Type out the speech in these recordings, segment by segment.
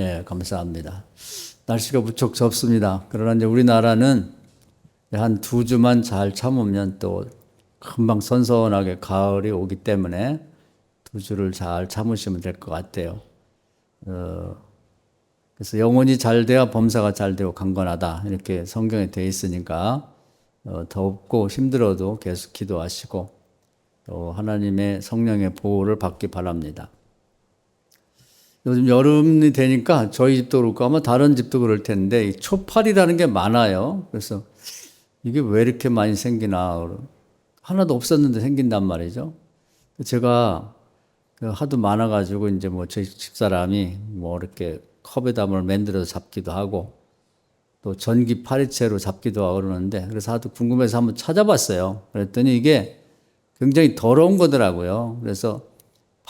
네, 감사합니다. 날씨가 무척 덥습니다. 그러나 이제 우리나라는 한 2주만 잘 참으면 또 금방 선선하게 가을이 오기 때문에 2주를 잘 참으시면 될 것 같아요. 그래서 영혼이 잘 돼야 범사가 잘 되고 강건하다. 이렇게 성경에 되어 있으니까 덥고 힘들어도 계속 기도하시고 또 하나님의 성령의 보호를 받기 바랍니다. 요즘 여름이 되니까 저희 집도 그렇고 아마 다른 집도 그럴 텐데 이 초파리라는 게 많아요. 그래서 이게 왜 이렇게 많이 생기나. 하나도 없었는데 생긴단 말이죠. 제가 하도 많아가지고 이제 뭐 저희 집사람이 뭐 이렇게 컵에다 뭘 만들어서 잡기도 하고 또 전기 파리채로 잡기도 하고 그러는데 그래서 하도 궁금해서 한번 찾아봤어요. 그랬더니 이게 굉장히 더러운 거더라고요. 그래서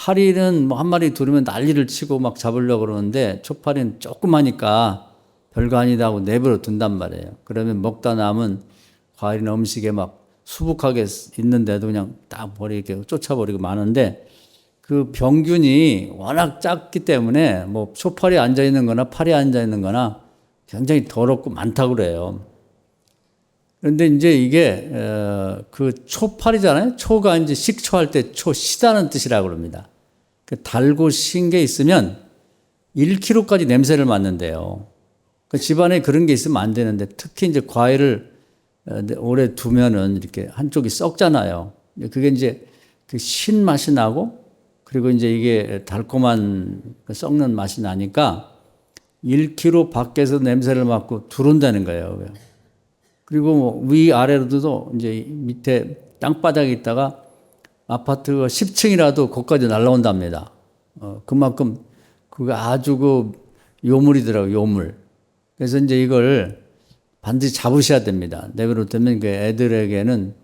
파리는 뭐 한 마리 두르면 난리를 치고 막 잡으려고 그러는데 초파리는 조그마니까 별거 아니다 하고 내버려 둔단 말이에요. 그러면 먹다 남은 과일이나 음식에 막 수북하게 있는데도 그냥 딱 버리게 쫓아버리고 마는데 그 병균이 워낙 작기 때문에 뭐 초파리 앉아 있는 거나 파리 앉아 있는 거나 굉장히 더럽고 많다고 그래요. 그런데 이제 이게 그 초파리잖아요. 초가 이제 식초할 때 초 시다는 뜻이라고 그럽니다. 그 달고 신 게 있으면 1kg까지 냄새를 맡는데요. 그 집안에 그런 게 있으면 안 되는데 특히 이제 과일을 오래 두면은 이렇게 한쪽이 썩잖아요. 그게 이제 그 신 맛이 나고 그리고 이제 이게 달콤한 썩는 맛이 나니까 1kg 밖에서 냄새를 맡고 들어온다는 거예요. 그리고 뭐 위아래로도 이제 밑에 땅바닥에 있다가 아파트가 10층이라도 거기까지 날라온답니다. 그만큼 그게 아주 그 요물이더라고요, 요물. 그래서 이제 이걸 반드시 잡으셔야 됩니다. 내버려두면 그 애들에게는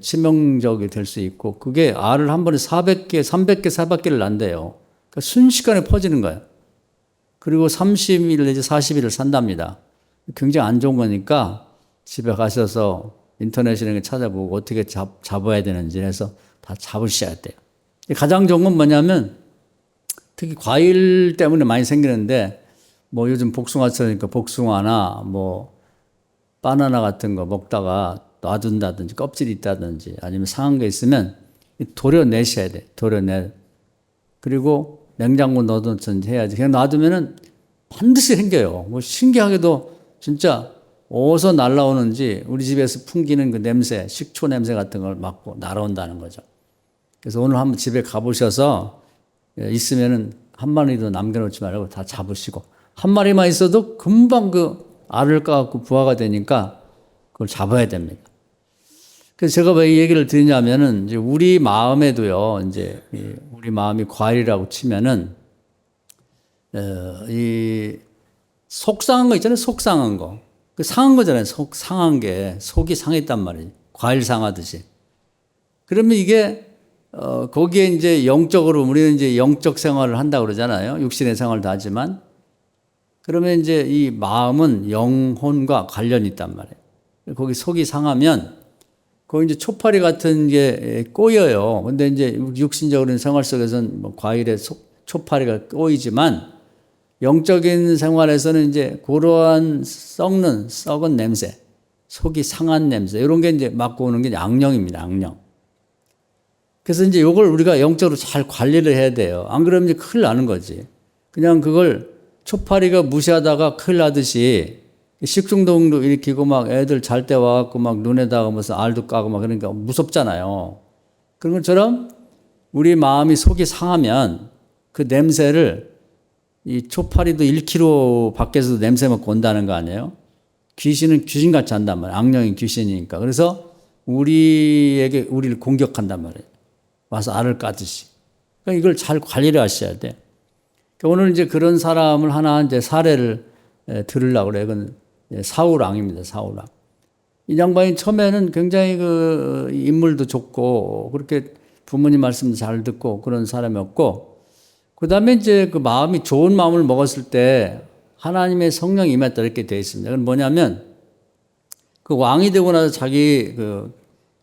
치명적이 될 수 있고 그게 알을 한 번에 400개, 300개, 400개를 난대요. 그러니까 순식간에 퍼지는 거예요. 그리고 30일 내지 40일을 산답니다. 굉장히 안 좋은 거니까 집에 가셔서 인터넷이나 찾아보고 어떻게 잡아야 되는지 해서 다 잡으셔야 돼요. 가장 좋은 건 뭐냐면 특히 과일 때문에 많이 생기는데 뭐 요즘 복숭아철이니까 복숭아나 뭐 바나나 같은 거 먹다가 놔둔다든지 껍질이 있다든지 아니면 상한 게 있으면 도려내셔야 돼. 도려내. 그리고 냉장고 넣어놓든지 해야지. 그냥 놔두면은 반드시 생겨요. 뭐 신기하게도 진짜 어디서 날라오는지 우리 집에서 풍기는 그 냄새, 식초 냄새 같은 걸 맡고 날아온다는 거죠. 그래서 오늘 한번 집에 가보셔서 있으면은 한 마리도 남겨놓지 말고 다 잡으시고 한 마리만 있어도 금방 그 알을 까갖고 부화가 되니까 그걸 잡아야 됩니다. 그래서 제가 왜 이 얘기를 드리냐면은 이제 우리 마음에도요, 이제 우리 마음이 과일이라고 치면은 이 속상한 거 있잖아요, 속상한 거. 그 상한 거잖아요, 상한 게 속이 상했단 말이에요. 과일 상하듯이. 그러면 이게 거기에 이제 영적으로 우리는 이제 영적 생활을 한다고 그러잖아요. 육신의 생활도 하지만 그러면 이제 이 마음은 영혼과 관련이 있단 말이에요. 거기 속이 상하면 거기 이제 초파리 같은 게 꼬여요. 근데 이제 육신적인 생활 속에서는 뭐 과일에 초파리가 꼬이지만 영적인 생활에서는 이제 그러한 썩은 냄새, 속이 상한 냄새, 이런 게 이제 맡고 오는 게 악령입니다, 악령. 그래서 이제 이걸 우리가 영적으로 잘 관리를 해야 돼요. 안 그러면 이제 큰일 나는 거지. 그냥 그걸 초파리가 무시하다가 큰일 나듯이 식중독도 일으키고 막 애들 잘 때 와갖고 막 눈에다가 무슨 알도 까고 막 그러니까 무섭잖아요. 그런 것처럼 우리 마음이 속이 상하면 그 냄새를 이 초파리도 1kg 밖에서도 냄새 맡고 온다는 거 아니에요? 귀신은 귀신같이 한단 말이에요. 악령이 귀신이니까. 그래서 우리를 공격한단 말이에요. 와서 알을 까듯이. 그러니까 이걸 잘 관리를 하셔야 돼. 그러니까 오늘 이제 그런 사람을 하나 이제 사례를 들으려고 그래요. 그건 사울 왕입니다. 사울 왕. 이 양반이 처음에는 굉장히 그 인물도 좋고 그렇게 부모님 말씀도 잘 듣고 그런 사람이었고 그 다음에 이제 그 마음이 좋은 마음을 먹었을 때 하나님의 성령이 임했다 이렇게 되어 있습니다. 그건 뭐냐면 그 왕이 되고 나서 자기 그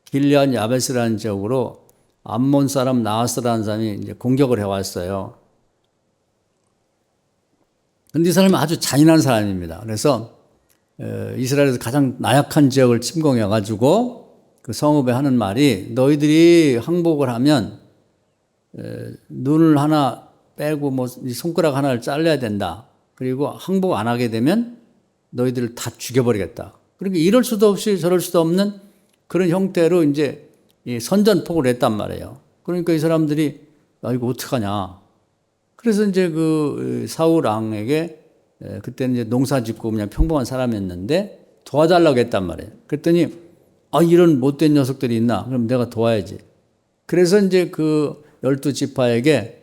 길르앗 야베스라는 지역으로 암몬 사람 나하스라는 사람이 이제 공격을 해왔어요. 근데 이 사람은 아주 잔인한 사람입니다. 그래서 이스라엘에서 가장 나약한 지역을 침공해가지고 그 성읍에 하는 말이 너희들이 항복을 하면 눈을 하나 빼고 뭐 손가락 하나를 잘라야 된다. 그리고 항복 안 하게 되면 너희들을 다 죽여버리겠다. 그러니까 이럴 수도 없이 저럴 수도 없는 그런 형태로 이제 이 선전포고를 했단 말이에요. 그러니까 이 사람들이 야, 이거 어떡하냐. 그래서 이제 그 사울 왕에게 그때는 이제 농사 짓고 그냥 평범한 사람이었는데 도와달라고 했단 말이에요. 그랬더니 아, 이런 못된 녀석들이 있나? 그럼 내가 도와야지. 그래서 이제 그 12지파에게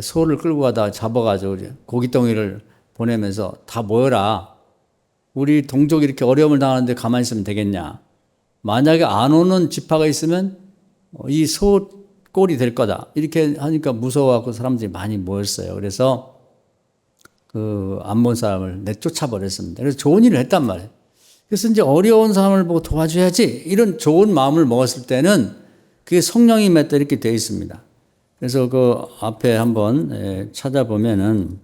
소를 끌고 가다가 잡아가지고 고깃덩이를 보내면서 다 모여라. 우리 동족이 이렇게 어려움을 당하는데 가만히 있으면 되겠냐. 만약에 안 오는 지파가 있으면 이 소 꼴이 될 거다. 이렇게 하니까 무서워하고 사람들이 많이 모였어요. 그래서 그 암몬 사람을 내쫓아 버렸습니다. 그래서 좋은 일을 했단 말이에요. 그래서 이제 어려운 사람을 보고 도와줘야지. 이런 좋은 마음을 먹었을 때는 그게 성령이 임했다 이렇게 되어 있습니다. 그래서 그 앞에 한번 찾아보면은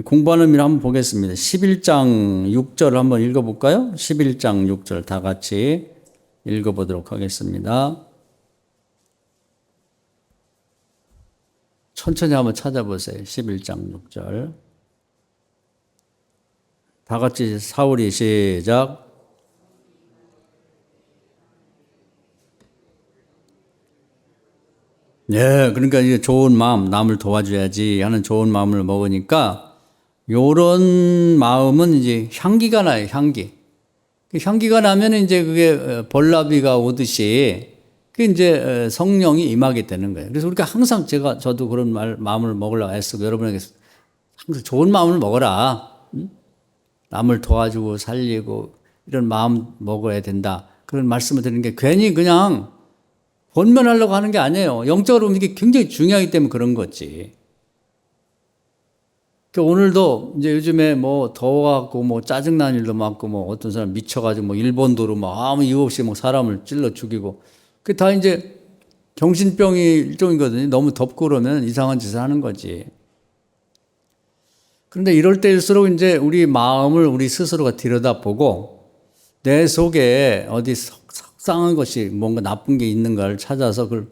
공부하는 의미를 한번 보겠습니다. 11장 6절을 한번 읽어볼까요? 11장 6절 다 같이 읽어보도록 하겠습니다. 천천히 한번 찾아보세요. 11장 6절. 다 같이 사울이 시작. 네, 그러니까 이제 좋은 마음, 남을 도와줘야지 하는 좋은 마음을 먹으니까 요런 마음은 이제 향기가 나요, 향기. 향기가 나면 이제 그게 벌나비가 오듯이 그 이제 성령이 임하게 되는 거예요. 그래서 우리가 항상 저도 그런 마음을 먹으려고 애쓰고 여러분에게 항상 좋은 마음을 먹어라. 남을 도와주고 살리고 이런 마음 먹어야 된다. 그런 말씀을 드리는 게 괜히 그냥 권면하려고 하는 게 아니에요. 영적으로 이게 굉장히 중요하기 때문에 그런 거지. 오늘도 이제 요즘에 뭐 더워갖고 뭐 짜증나는 일도 많고 뭐 어떤 사람 미쳐가지고 뭐 일본도로 막 아무 이유 없이 뭐 사람을 찔러 죽이고 그게 다 이제 정신병이 일종이거든요. 너무 덥고 그러면 이상한 짓을 하는 거지. 그런데 이럴 때일수록 이제 우리 마음을 우리 스스로가 들여다보고 내 속에 어디 속상한 것이 뭔가 나쁜 게 있는 걸 찾아서 그걸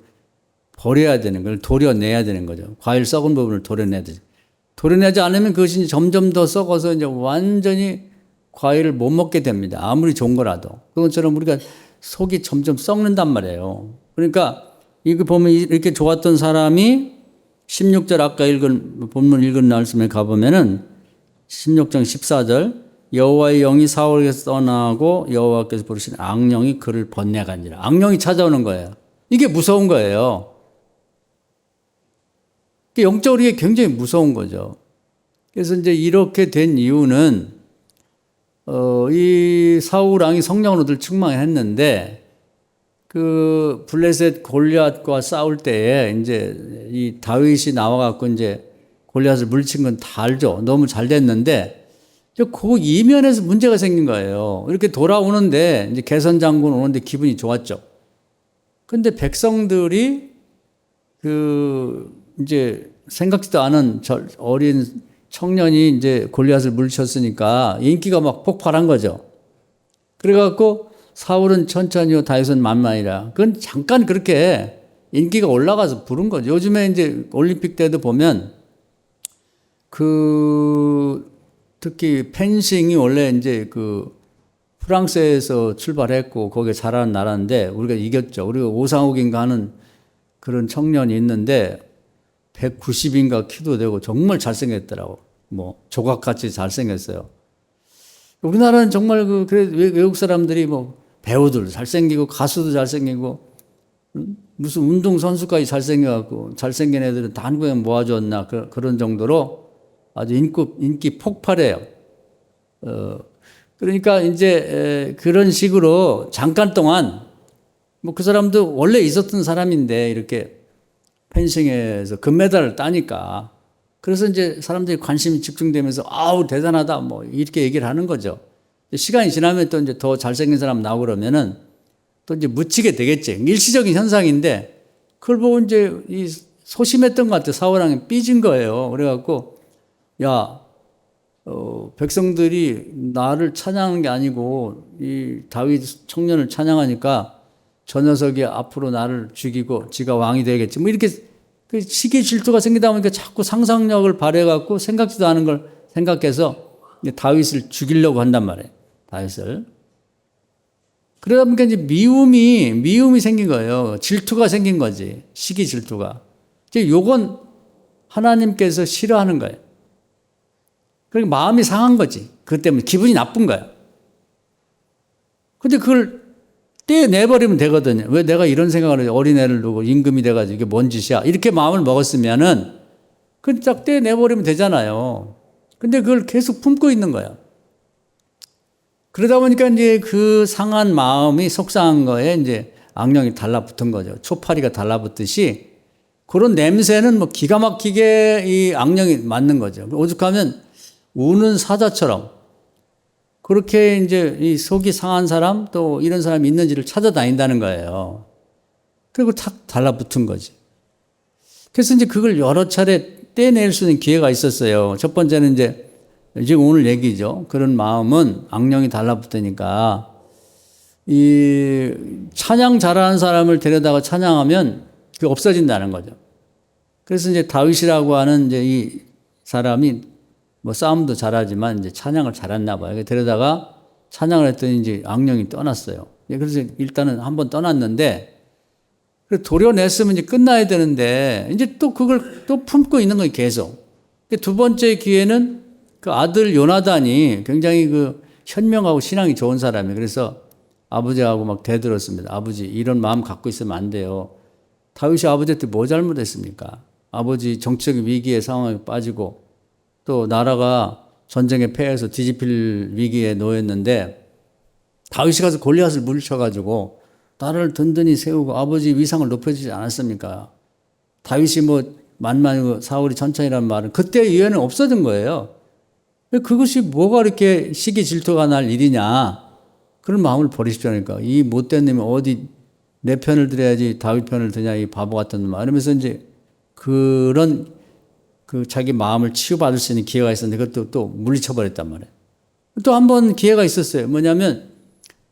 버려야 되는 걸 도려내야 되는 거죠. 과일 썩은 부분을 도려내야 되죠. 도려내지 않으면 그것이 점점 더 썩어서 이제 완전히 과일을 못 먹게 됩니다. 아무리 좋은 거라도. 그것처럼 우리가 속이 점점 썩는단 말이에요. 그러니까 이거 보면 이렇게 좋았던 사람이 16절 아까 본문 읽은 말씀에 가보면은 16장 14절 여호와의 영이 사울에게서 떠나고 여호와께서 부르신 악령이 그를 번뇌하니라. 악령이 찾아오는 거예요. 이게 무서운 거예요. 영적으로 이게 굉장히 무서운 거죠. 그래서 이제 이렇게 된 이유는 이 사울 왕이 성령으로 늘 충만했는데 그 블레셋 골리앗과 싸울 때에 이제 이 다윗이 나와갖고 이제 골리앗을 물리친 건 다 알죠. 너무 잘 됐는데 그 이면에서 문제가 생긴 거예요. 이렇게 돌아오는데 이제 개선 장군 오는데 기분이 좋았죠. 근데 백성들이 이제 생각지도 않은 어린 청년이 이제 골리앗을 물리쳤으니까 인기가 막 폭발한 거죠. 그래갖고 사울은 천천히요, 다윗은 만만이라. 그건 잠깐 그렇게 인기가 올라가서 부른 거죠. 요즘에 이제 올림픽 때도 보면 특히 펜싱이 원래 이제 프랑스에서 출발했고 거기에 잘하는 나라인데 우리가 이겼죠. 우리가 오상욱인가 하는 그런 청년이 있는데 190인가 키도 되고 정말 잘생겼더라고. 뭐 조각같이 잘생겼어요. 우리나라는 정말 외국 사람들이 뭐 배우들 잘생기고 가수도 잘생기고 무슨 운동선수까지 잘생겨갖고 잘생긴 애들은 다 한국에 모아줬나 그런 정도로 아주 인기 폭발해요. 그러니까 이제 그런 식으로 잠깐 동안 뭐 그 사람도 원래 있었던 사람인데 이렇게 펜싱에서 금메달을 따니까 그래서 이제 사람들이 관심이 집중되면서 아우 대단하다 뭐 이렇게 얘기를 하는 거죠. 시간이 지나면 또 이제 더 잘생긴 사람 나오고 그러면은 또 이제 묻히게 되겠지. 일시적인 현상인데 그걸 보고 이제 소심했던 것 같아요. 사울 왕이 삐진 거예요. 그래갖고 야 백성들이 나를 찬양하는 게 아니고 이 다윗 청년을 찬양하니까 저 녀석이 앞으로 나를 죽이고 지가 왕이 되겠지. 뭐 이렇게 그 시기 질투가 생기다 보니까 자꾸 상상력을 발휘해갖고 생각지도 않은 걸 생각해서 다윗을 죽이려고 한단 말이에요. 다윗을. 그러다 보니까 이제 미움이 생긴 거예요. 질투가 생긴 거지. 시기 질투가. 이제 요건 하나님께서 싫어하는 거예요. 그러니까 마음이 상한 거지. 그것 때문에 기분이 나쁜 거야. 근데 그걸 떼내버리면 되거든요. 왜 내가 이런 생각을 해? 어린애를 두고 임금이 돼가지고 이게 뭔 짓이야? 이렇게 마음을 먹었으면은 그걸 딱 떼내버리면 되잖아요. 근데 그걸 계속 품고 있는 거야. 그러다 보니까 이제 그 상한 마음이 속상한 거에 이제 악령이 달라붙은 거죠. 초파리가 달라붙듯이 그런 냄새는 뭐 기가 막히게 이 악령이 맞는 거죠. 오죽하면 우는 사자처럼 그렇게 이제 이 속이 상한 사람 또 이런 사람이 있는지를 찾아다닌다는 거예요. 그리고 탁 달라붙은 거지. 그래서 이제 그걸 여러 차례 떼낼 수 있는 기회가 있었어요. 첫 번째는 이제 지금 오늘 얘기죠. 그런 마음은 악령이 달라붙으니까 이 찬양 잘하는 사람을 데려다가 찬양하면 그게 없어진다는 거죠. 그래서 이제 다윗이라고 하는 이제 이 사람이 뭐 싸움도 잘하지만 이제 찬양을 잘했나 봐요. 데려다가 찬양을 했더니 이제 악령이 떠났어요. 그래서 일단은 한번 떠났는데 도려냈으면 이제 끝나야 되는데 이제 또 그걸 또 품고 있는 거예요. 계속. 두 번째 기회는 그 아들 요나단이 굉장히 그 현명하고 신앙이 좋은 사람이에요. 그래서 아버지하고 막 대들었습니다. 아버지 이런 마음 갖고 있으면 안 돼요. 다윗이 아버지한테 뭐 잘못했습니까? 아버지 정치적 위기의 상황에 빠지고 또 나라가 전쟁에 패해서 뒤집힐 위기에 놓였는데 다윗이 가서 골리앗을 물리쳐가지고 나라를 든든히 세우고 아버지 위상을 높여주지 않았습니까? 다윗이 뭐 만만이고 사울이 천천히라는 말은 그때 이해는 없어진 거예요. 그것이 뭐가 이렇게 시기 질투가 날 일이냐. 그런 마음을 버리십시오. 그러니까 이 못된 놈이 어디 내 편을 들어야지 다윗 편을 드냐 이 바보 같은 놈. 이러면서 이제 그런 그 자기 마음을 치유받을 수 있는 기회가 있었는데 그것도 또 물리쳐버렸단 말이에요. 또 한 번 기회가 있었어요. 뭐냐면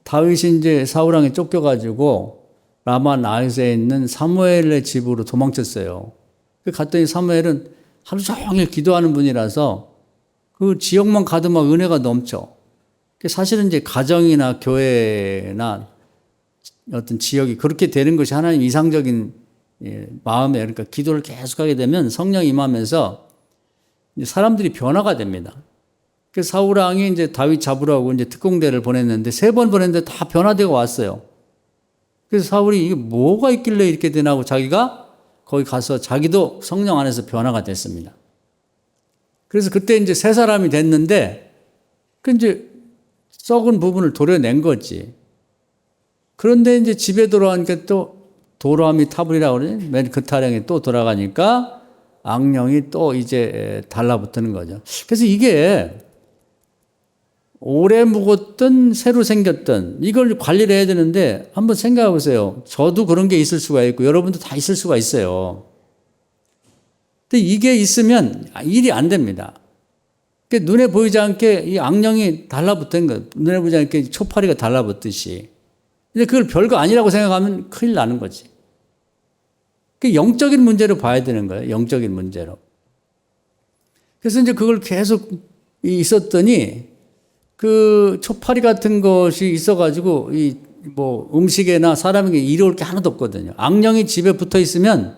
다윗이 이제 사울왕에 쫓겨가지고 라마 나윗에 있는 사무엘의 집으로 도망쳤어요. 갔더니 사무엘은 하루 종일 기도하는 분이라서 그 지역만 가도 막 은혜가 넘쳐. 사실은 이제 가정이나 교회나 어떤 지역이 그렇게 되는 것이 하나님 이상적인 마음에 그러니까 기도를 계속하게 되면 성령이 임하면서 사람들이 변화가 됩니다. 그래서 사울 왕이 이제 다윗 잡으라고 이제 특공대를 보냈는데 3번 보냈는데 다 변화되고 왔어요. 그래서 사울이 이게 뭐가 있길래 이렇게 되나고 자기가 거기 가서 자기도 성령 안에서 변화가 됐습니다. 그래서 그때 이제 3사람이 됐는데 그 이제 썩은 부분을 도려낸 거지. 그런데 이제 집에 돌아가니까 또 도람이 타불이라고 그러니 맨 그 타령이 또 돌아가니까 악령이 또 이제 달라붙는 거죠. 그래서 이게 오래 묵었든 새로 생겼든 이걸 관리를 해야 되는데 한번 생각해 보세요. 저도 그런 게 있을 수가 있고 여러분도 다 있을 수가 있어요. 근데 이게 있으면 일이 안 됩니다. 눈에 보이지 않게 이 악령이 달라붙는 거예요. 눈에 보이지 않게 초파리가 달라붙듯이. 근데 그걸 별거 아니라고 생각하면 큰일 나는 거지. 영적인 문제로 봐야 되는 거예요. 영적인 문제로. 그래서 이제 그걸 계속 있었더니 그 초파리 같은 것이 있어가지고 이 뭐 음식에나 사람에게 이로울 게 하나도 없거든요. 악령이 집에 붙어 있으면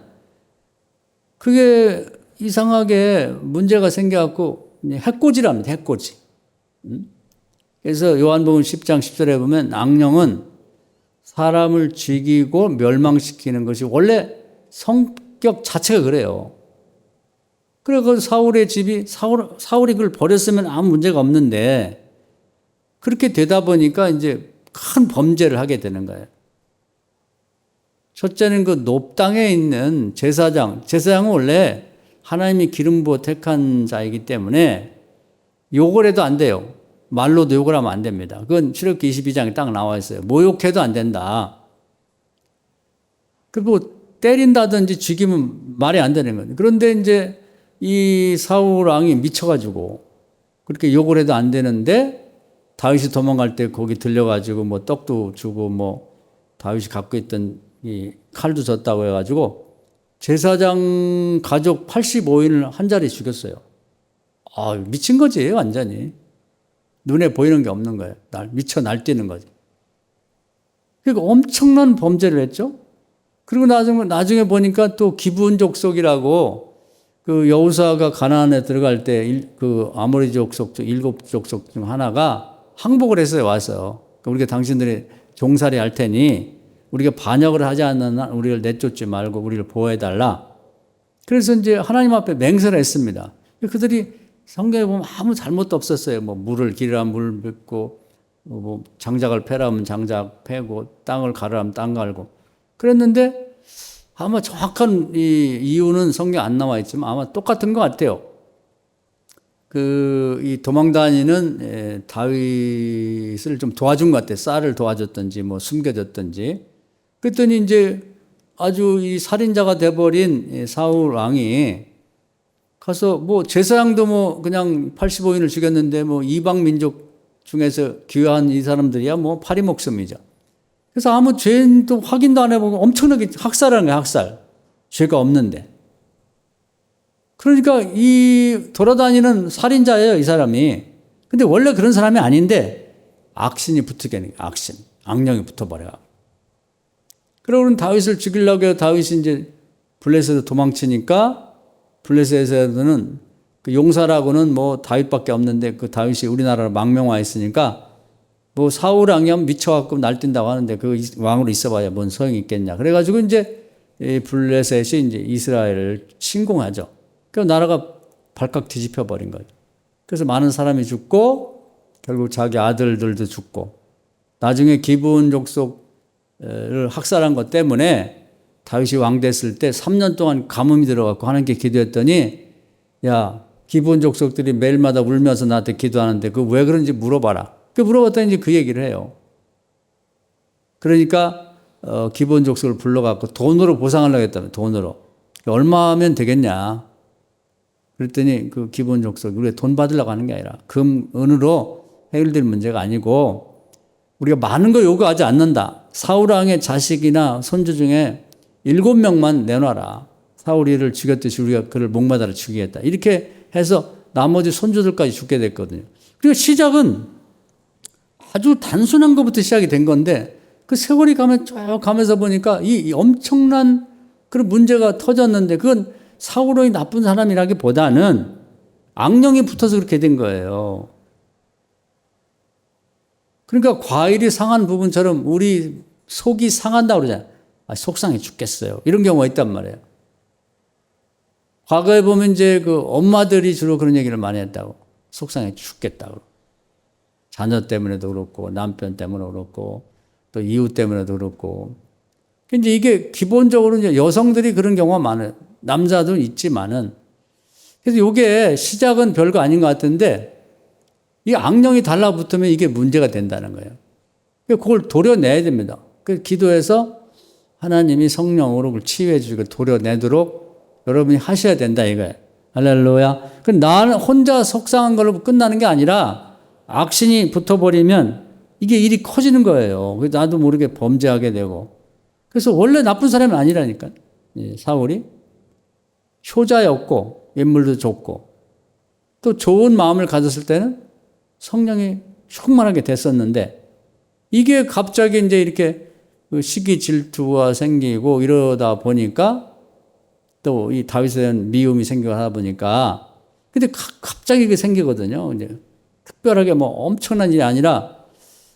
그게 이상하게 문제가 생겨갖고 해코지랍니다. 해코지. 그래서 요한복음 10장 10절에 보면 악령은 사람을 죽이고 멸망시키는 것이 원래 성격 자체가 그래요. 그래서 사울의 집이 사울이 그걸 버렸으면 아무 문제가 없는데 그렇게 되다 보니까 이제 큰 범죄를 하게 되는 거예요. 첫째는 그 높당에 있는 제사장은 원래 하나님이 기름 부어 택한 자이기 때문에 욕을 해도 안 돼요. 말로도 욕을 하면 안 됩니다. 그건 출애굽기 22장에 딱 나와 있어요. 모욕해도 안 된다. 그리고 때린다든지 죽이면 말이 안 되는 거예요. 그런데 이제 이 사울 왕이 미쳐가지고 그렇게 욕을 해도 안 되는데 다윗이 도망갈 때 거기 들려가지고 뭐 떡도 주고 뭐 다윗이 갖고 있던 이 칼도 줬다고 해가지고 제사장 가족 85인을 한 자리 죽였어요. 아, 미친 거지, 완전히. 눈에 보이는 게 없는 거예요. 미쳐 날뛰는 거지. 그러니까 엄청난 범죄를 했죠. 그리고 나중에 보니까 또 기브온 족속이라고 그 여호수아가 가나안에 들어갈 때 그 아모리 족속 중 7족속 중 하나가 항복을 했어요, 와서. 우리가 당신들이 종살이 할 테니 우리가 반역을 하지 않는 한 우리를 내쫓지 말고 우리를 보호해달라. 그래서 이제 하나님 앞에 맹세를 했습니다. 그들이 성경에 보면 아무 잘못도 없었어요. 뭐 물을 기르라면 물 붓고, 뭐 장작을 패라면 장작 패고, 땅을 가르라면 땅 갈고. 그랬는데 아마 정확한 이 이유는 성경 안 나와 있지만 아마 똑같은 것 같아요. 이 도망다니는 다윗을 좀 도와준 것 같아요. 쌀을 도와줬든지 뭐 숨겨줬든지. 그랬더니 이제 아주 이 살인자가 돼버린 사울 왕이 가서 뭐 제사장도 뭐 그냥 85인을 죽였는데 뭐 이방 민족 중에서 귀한 이 사람들이야 뭐 파리 목숨이죠. 그래서 아무 죄도 확인도 안 해보고 엄청나게 학살하는 거야, 학살. 죄가 없는데. 그러니까 이 돌아다니는 살인자예요, 이 사람이. 근데 원래 그런 사람이 아닌데 악신이 붙게 하는 거야, 악신. 악령이 붙어버려. 그러고는 다윗을 죽이려고 해서 다윗이 이제 블레셋에서 도망치니까 블레셋에서는 그 용사라고는 뭐 다윗밖에 없는데 그 다윗이 우리나라로 망명와 있으니까 뭐 사울 왕이 하면 미쳐갖고 날뛴다고 하는데 그 왕으로 있어봐야 뭔 소용이 있겠냐. 그래가지고 이제 이 블레셋이 이제 이스라엘을 침공하죠. 그 나라가 발칵 뒤집혀 버린 거죠. 그래서 많은 사람이 죽고 결국 자기 아들들도 죽고 나중에 기브온 족속을 학살한 것 때문에 다윗이 왕 됐을 때 3년 동안 가뭄이 들어갖고 하나님께 기도했더니 야 기브온 족속들이 매일마다 울면서 나한테 기도하는데 그 왜 그런지 물어봐라. 그 물어봤더니 이제 그 얘기를 해요. 그러니까 기브온 족속을 불러갖고 돈으로 보상하려고 했다면 돈으로 얼마면 되겠냐. 그랬더니 그 기브온 족속 우리가 돈 받으려고 하는 게 아니라 금 은으로 해결될 문제가 아니고 우리가 많은 걸 요구하지 않는다. 사울 왕의 자식이나 손주 중에 7명만 내놔라. 사울이를 죽였듯이 우리가 그를 목마다를 죽이겠다. 이렇게 해서 나머지 손주들까지 죽게 됐거든요. 그리고 시작은 아주 단순한 것부터 시작이 된 건데 그 세월이 쭉 가면서 보니까 이 엄청난 그런 문제가 터졌는데 그건 사울 왕이 나쁜 사람이라기보다는 악령이 붙어서 그렇게 된 거예요. 그러니까 과일이 상한 부분처럼 우리 속이 상한다고 그러잖아요. 속상해 죽겠어요. 이런 경우가 있단 말이에요. 과거에 보면 이제 그 엄마들이 주로 그런 얘기를 많이 했다고. 속상해 죽겠다고. 자녀 때문에도 그렇고, 남편 때문에도 그렇고, 또 이웃 때문에도 그렇고. 근데 이게 기본적으로 이제 여성들이 그런 경우가 많아요. 남자도 있지만은. 그래서 이게 시작은 별거 아닌 것 같은데, 이 악령이 달라붙으면 이게 문제가 된다는 거예요. 그걸 도려내야 됩니다. 그 기도해서 하나님이 성령으로 그걸 치유해 주시고 도려내도록 여러분이 하셔야 된다 이거예요. 할렐루야. 나는 혼자 속상한 걸로 끝나는 게 아니라 악신이 붙어버리면 이게 일이 커지는 거예요. 나도 모르게 범죄하게 되고. 그래서 원래 나쁜 사람이 아니라니까. 사울이 효자였고 인물도 좋고 또 좋은 마음을 가졌을 때는 성령이 충만하게 됐었는데 이게 갑자기 이제 이렇게 시기 질투가 생기고 이러다 보니까 또 이 다윗에 대한 미움이 생기고 하다 보니까 근데 갑자기 이게 생기거든요. 이제 특별하게 뭐 엄청난 일이 아니라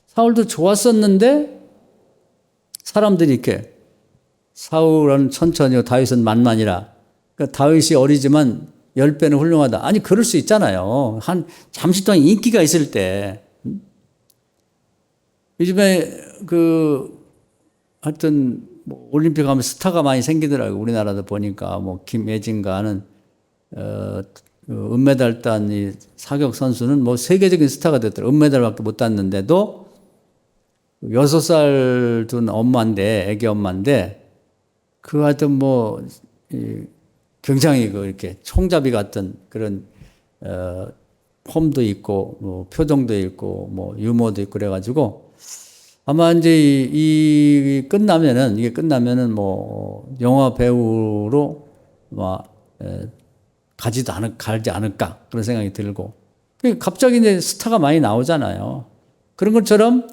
사울도 좋았었는데 사람들이 이렇게 사울은 천천히요 다윗은 만만이라. 그러니까 다윗이 어리지만 10배는 훌륭하다. 아니 그럴 수 있잖아요. 한 잠시 동안 인기가 있을 때. 요즘에 하여튼 뭐 올림픽 하면 스타가 많이 생기더라고요. 우리나라도 보니까 뭐 김예진가는 은메달 딴 이 사격 선수는 뭐 세계적인 스타가 됐더라고요. 은메달밖에 못 땄는데도 6살 둔 엄마인데 애기 엄마인데 그 하여튼 뭐 굉장히 이렇게 총잡이 같은 그런 폼도 있고, 뭐 표정도 있고, 뭐 유머도 있고 그래가지고 아마 이제 이게 끝나면은 뭐 영화 배우로 막 가지 않을까 그런 생각이 들고 갑자기 이제 스타가 많이 나오잖아요. 그런 것처럼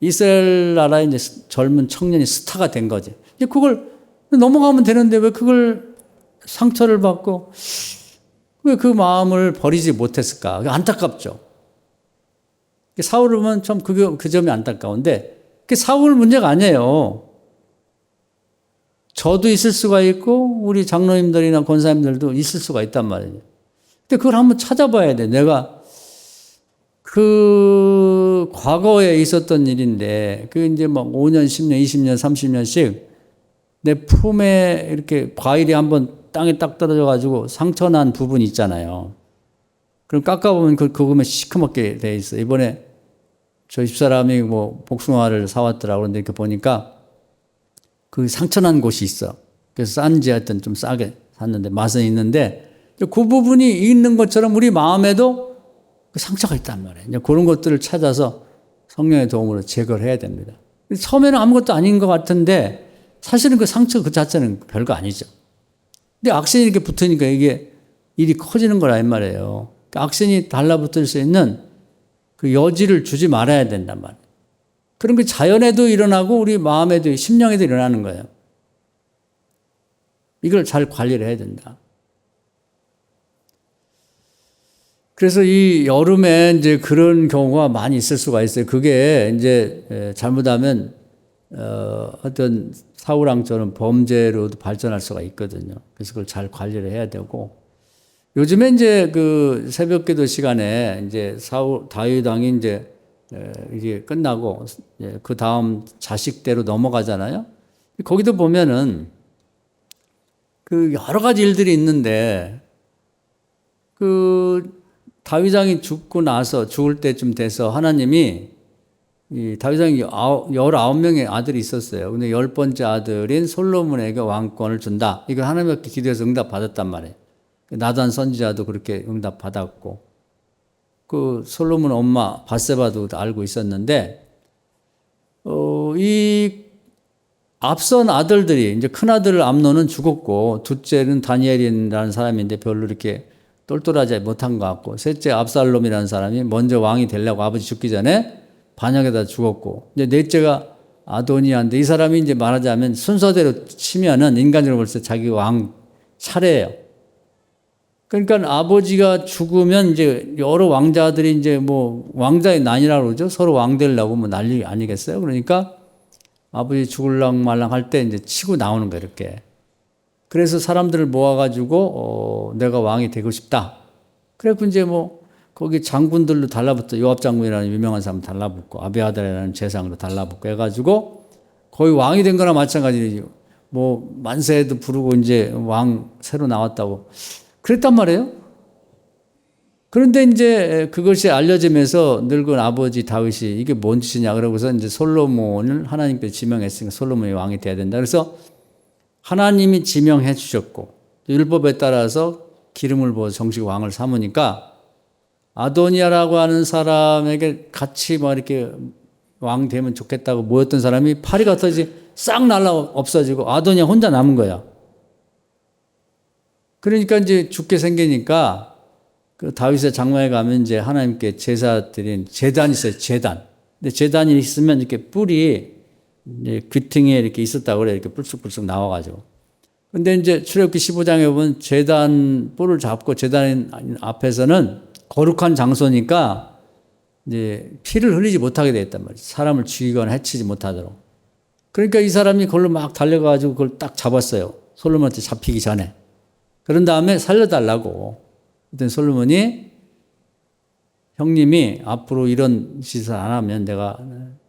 이스라엘 나라의 이제 젊은 청년이 스타가 된 거지. 이제 그걸 넘어가면 되는데 왜 그걸 상처를 받고 왜 그 마음을 버리지 못했을까? 안타깝죠. 사울을 보면 참 그 점이 안타까운데 그게 사울 문제가 아니에요. 저도 있을 수가 있고 우리 장로님들이나 권사님들도 있을 수가 있단 말이에요. 근데 그걸 한번 찾아봐야 돼. 내가 그 과거에 있었던 일인데 그 이제 막 5년, 10년, 20년, 30년씩 내 품에 이렇게 과일이 한번 땅에 딱 떨어져 가지고 상처난 부분이 있잖아요. 그럼 깎아보면 그거면 시커멓게 돼 있어. 이번에 저 집사람이 뭐 복숭아를 사왔더라고. 그런데 이렇게 보니까 그 상처난 곳이 있어. 그래서 싼지 하여튼 좀 싸게 샀는데 맛은 있는데 그 부분이 있는 것처럼 우리 마음에도 그 상처가 있단 말이에요. 이제 그런 것들을 찾아서 성령의 도움으로 제거를 해야 됩니다. 처음에는 아무것도 아닌 것 같은데 사실은 그 상처 그 자체는 별거 아니죠. 근데 악신이 이렇게 붙으니까 이게 일이 커지는 거라 이 말이에요. 그러니까 악신이 달라붙을 수 있는 그 여지를 주지 말아야 된단 말이에요. 그런 게 자연에도 일어나고 우리 마음에도 심령에도 일어나는 거예요. 이걸 잘 관리를 해야 된다. 그래서 이 여름에 이제 그런 경우가 많이 있을 수가 있어요. 그게 이제 잘못하면 어떤 사울왕처럼 범죄로도 발전할 수가 있거든요. 그래서 그걸 잘 관리를 해야 되고 요즘에 이제 그 새벽기도 시간에 이제 다윗 왕이 이제 이게 끝나고 그 다음 자식대로 넘어가잖아요. 거기도 보면은 그 여러 가지 일들이 있는데 그 다윗 왕이 죽고 나서 죽을 때쯤 돼서 하나님이 이 다윗 왕이 19명의 아들이 있었어요. 근데 10번째 아들인 솔로몬에게 왕권을 준다. 이걸 하나님께 기도해서 응답 받았단 말이에요. 나단 선지자도 그렇게 응답 받았고 그 솔로몬 엄마 밧세바도 알고 있었는데 이 앞선 아들들이 이제 큰 아들 암논은 죽었고 둘째는 다니엘이라는 사람인데 별로 이렇게 똘똘하지 못한 것 같고 셋째 압살롬이라는 사람이 먼저 왕이 되려고 아버지 죽기 전에 반역에다 죽었고 이제 넷째가 아도니아인데 이 사람이 이제 말하자면 순서대로 치면은 인간적으로 볼 때 자기 왕 차례예요. 그러니까 아버지가 죽으면 이제 여러 왕자들이 이제 뭐 왕자의 난이라고 그러죠. 서로 왕 되려고 뭐 난리 아니겠어요. 그러니까 아버지 죽을랑 말랑 할 때 이제 치고 나오는 거예요, 이렇게. 그래서 사람들을 모아가지고, 내가 왕이 되고 싶다. 그래갖고 이제 뭐, 거기 장군들로 달라붙어, 요압 장군이라는 유명한 사람 달라붙고, 아비아달이라는 재상으로 달라붙고 해가지고, 거의 왕이 된 거나 마찬가지죠. 뭐, 만세도 부르고 이제 왕 새로 나왔다고. 그랬단 말이에요. 그런데 이제 그것이 알려지면서 늙은 아버지 다윗이 이게 뭔 짓이냐 그러고서 이제 솔로몬을 하나님께 지명했으니까 솔로몬이 왕이 돼야 된다. 그래서 하나님이 지명해 주셨고 율법에 따라서 기름을 부어 정식 왕을 삼으니까 아도니아라고 하는 사람에게 같이 뭐 이렇게 왕 되면 좋겠다고 모였던 사람이 파리가 터지 싹 날라 없어지고 아도니아 혼자 남은 거야. 그러니까 이제 죽게 생기니까 그 다윗의 장막에 가면 이제 하나님께 제사 드린 제단이 있어요, 제단. 근데 제단이 있으면 이렇게 뿔이 이제 귀퉁이에 이렇게 있었다고 그래, 이렇게 불쑥불쑥 나와가지고. 근데 이제 출애굽기 15장에 보면 제단 뿔을 잡고 제단 앞에서는 거룩한 장소니까 이제 피를 흘리지 못하게 돼 있단 말이에요. 사람을 죽이거나 해치지 못하도록. 그러니까 이 사람이 그걸로 막 달려가지고 그걸 딱 잡았어요. 솔로몬한테 잡히기 전에. 그런 다음에 살려달라고. 그때 솔로몬이 형님이 앞으로 이런 짓을 안 하면 내가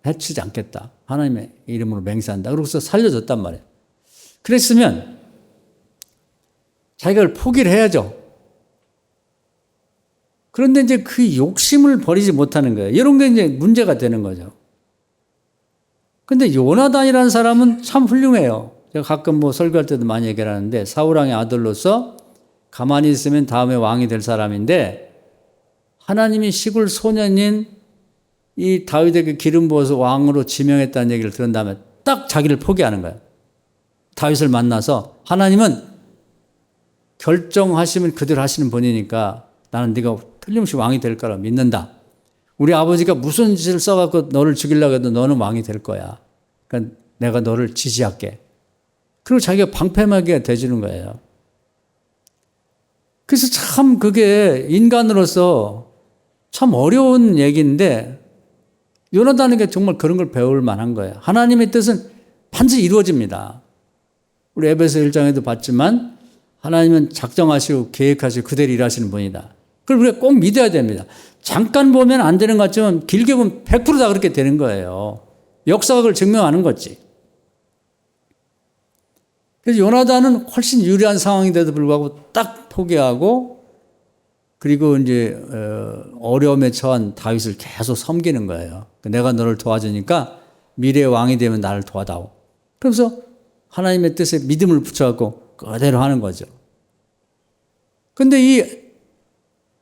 해치지 않겠다. 하나님의 이름으로 맹세한다. 그러고서 살려줬단 말이에요. 그랬으면 자기가 포기를 해야죠. 그런데 이제 그 욕심을 버리지 못하는 거예요. 이런 게 이제 문제가 되는 거죠. 근데 요나단이라는 사람은 참 훌륭해요. 제가 가끔 뭐 설교할 때도 많이 얘기를 하는데 사울왕의 아들로서 가만히 있으면 다음에 왕이 될 사람인데 하나님이 시골 소년인 이 다윗에게 기름 부어서 왕으로 지명했다는 얘기를 들은 다음에 딱 자기를 포기하는 거예요. 다윗을 만나서 하나님은 결정하시면 그대로 하시는 분이니까 나는 네가 틀림없이 왕이 될 거라 믿는다. 우리 아버지가 무슨 짓을 써갖고 너를 죽이려고 해도 너는 왕이 될 거야. 그러니까 내가 너를 지지할게. 그리고 자기가 방패막이가 돼주는 거예요. 그래서 참 그게 인간으로서 참 어려운 얘기인데 요나단에게 정말 그런 걸 배울 만한 거예요. 하나님의 뜻은 반드시 이루어집니다. 우리 에베소 1장에도 봤지만 하나님은 작정하시고 계획하시고 그대로 일하시는 분이다. 그걸 우리가 꼭 믿어야 됩니다. 잠깐 보면 안 되는 것 같지만 길게 보면 100%다 그렇게 되는 거예요. 역사가 그걸 증명하는 거지. 그래서 요나단은 훨씬 유리한 상황인데도 불구하고 딱 포기하고 그리고 이제 어려움에 처한 다윗을 계속 섬기는 거예요. 내가 너를 도와주니까 미래의 왕이 되면 나를 도와다오. 그래서 하나님의 뜻에 믿음을 붙여갖고 그대로 하는 거죠. 근데 이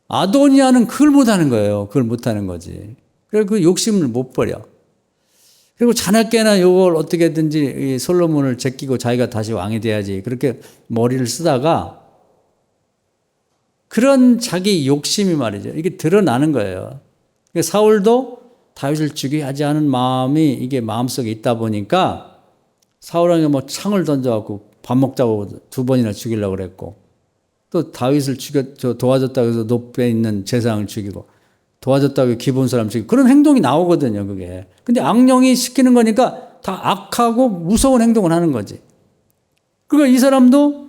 아도니아는 그걸 못하는 거예요. 그걸 못하는 거지. 그래서 그 욕심을 못 버려. 그리고 자나깨나 이걸 어떻게든지 이 솔로몬을 제끼고 자기가 다시 왕이 돼야지. 그렇게 머리를 쓰다가 그런 자기 욕심이 말이죠. 이게 드러나는 거예요. 사울도 다윗을 죽이게 하지 않은 마음이 이게 마음속에 있다 보니까 사울에게 뭐 창을 던져갖고 밥 먹자고 2번이나 죽이려고 그랬고 또 다윗을 도와줬다고 해서 높에 있는 제사장을 죽이고 도와줬다고 해서 기본 사람 죽이고 그런 행동이 나오거든요, 그게. 근데 악령이 시키는 거니까 다 악하고 무서운 행동을 하는 거지. 그러니까 이 사람도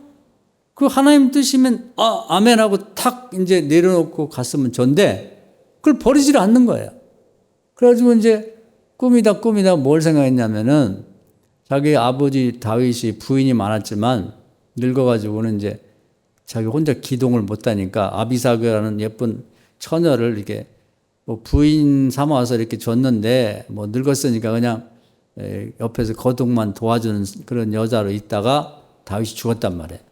그 하나님 뜻이면 아멘 하고 탁 이제 내려놓고 갔으면 전데 그걸 버리지를 않는 거예요. 그래가지고 이제 꿈이다 뭘 생각했냐면은 자기 아버지 다윗이 부인이 많았지만 늙어가지고는 이제 자기 혼자 기동을 못하니까 아비사그라는 예쁜 처녀를 이렇게 뭐 부인 삼아서 이렇게 줬는데 뭐 늙었으니까 그냥 옆에서 거동만 도와주는 그런 여자로 있다가 다윗이 죽었단 말이에요.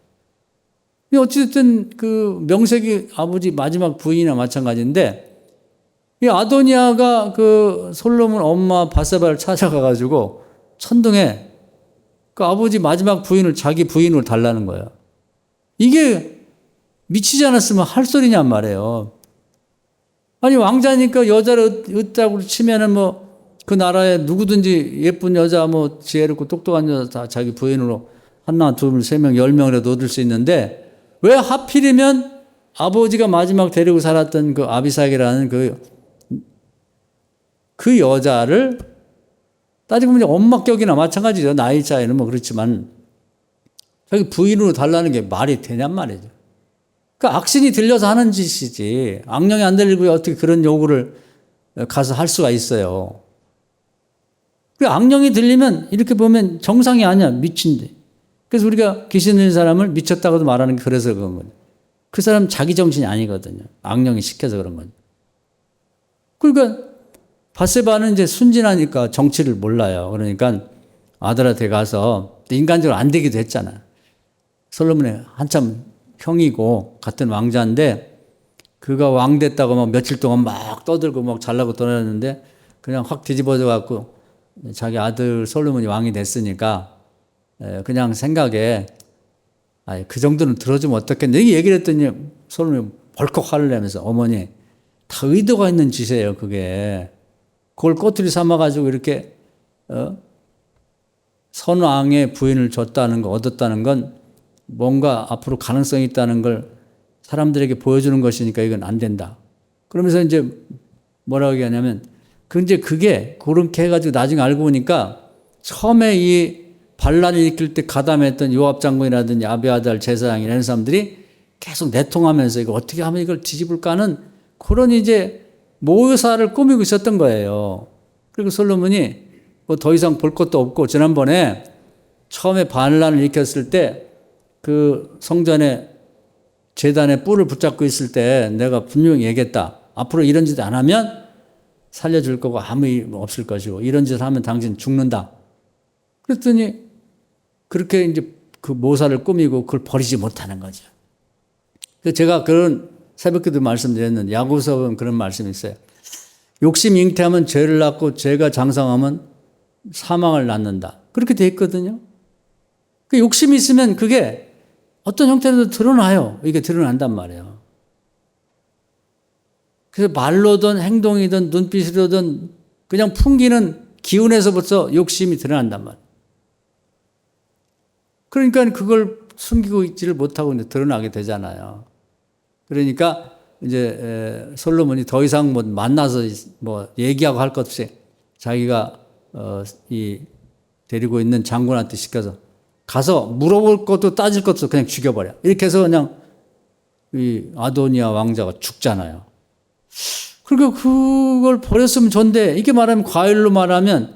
어쨌든 그 명색이 아버지 마지막 부인이나 마찬가지인데 이 아도니아가 그 솔로몬 엄마 바세바를 찾아가가지고 천둥에 그 아버지 마지막 부인을 자기 부인으로 달라는 거예요. 이게 미치지 않았으면 할 소리냔 말이에요. 아니 왕자니까 여자를 으따고 치면은 뭐 그 나라에 누구든지 예쁜 여자 뭐 지혜롭고 똑똑한 여자 다 자기 부인으로 하나, 둘, 세 명, 10명이라도 얻을 수 있는데 왜 하필이면 아버지가 마지막 데리고 살았던 그 아비삭이라는 그 여자를 따지고 보면 엄마격이나 마찬가지죠. 나이 차이는 뭐 그렇지만 자기 부인으로 달라는 게 말이 되냔 말이죠. 그러니까 악신이 들려서 하는 짓이지 악령이 안 들리고 어떻게 그런 요구를 가서 할 수가 있어요. 그 악령이 들리면 이렇게 보면 정상이 아니야. 미친데. 그래서 우리가 귀신 들린 사람을 미쳤다고도 말하는 게 그래서 그런 거예요. 그 사람 자기 정신이 아니거든요. 악령이 시켜서 그런 거죠. 그러니까 바세바는 이제 순진하니까 정치를 몰라요. 그러니까 아들한테 가서 인간적으로 안 되기도 했잖아. 솔로몬의 한참 형이고 같은 왕자인데 그가 왕 됐다고 막 며칠 동안 막 떠들고 막 잘나고 떠났는데 그냥 확 뒤집어져 갖고 자기 아들 솔로몬이 왕이 됐으니까 그냥 생각에 그 정도는 들어주면 어떻겠냐 이 얘기를 했더니 솔로몬이 벌컥 화를 내면서 어머니 다 의도가 있는 짓이에요. 그게 그걸 꼬투리 삼아가지고 이렇게 선왕의 부인을 줬다는 거 얻었다는 건 뭔가 앞으로 가능성이 있다는 걸 사람들에게 보여주는 것이니까 이건 안 된다. 그러면서 이제 뭐라고 얘기하냐면 이제 그게 그렇게 해가지고 나중에 알고 보니까 처음에 이 반란을 일으킬 때 가담했던 요압 장군이라든지 아비아달 제사장이나 이런 사람들이 계속 내통하면서 이거 어떻게 하면 이걸 뒤집을까는 그런 이제 모사를 꾸미고 있었던 거예요. 그리고 솔로몬이 뭐 더 이상 볼 것도 없고 지난번에 처음에 반란을 일으켰을 때 그 성전에 제단에 뿔을 붙잡고 있을 때 내가 분명히 얘기했다. 앞으로 이런 짓 안 하면 살려줄 거고 아무 일 없을 것이고 이런 짓을 하면 당신 죽는다. 그랬더니 그렇게 이제 그 모사를 꾸미고 그걸 버리지 못하는 거죠. 그래서 제가 그런 새벽에도 말씀드렸는데 야고보서 보면 그런 말씀이 있어요. 욕심 잉태하면 죄를 낳고 죄가 장성하면 사망을 낳는다. 그렇게 돼 있거든요. 그 욕심이 있으면 그게 어떤 형태로도 드러나요. 이게 드러난단 말이에요. 그래서 말로든 행동이든 눈빛으로든 그냥 풍기는 기운에서부터 욕심이 드러난단 말이에요. 그러니까 그걸 숨기고 있지를 못하고 이제 드러나게 되잖아요. 그러니까 이제 솔로몬이 더 이상 뭐 만나서 뭐 얘기하고 할 것 없이 자기가 이 데리고 있는 장군한테 시켜서 가서 물어볼 것도 따질 것도 그냥 죽여버려. 이렇게 해서 그냥 이 아도니아 왕자가 죽잖아요. 그러니까 그걸 버렸으면 좋은데 이게 말하면 과일로 말하면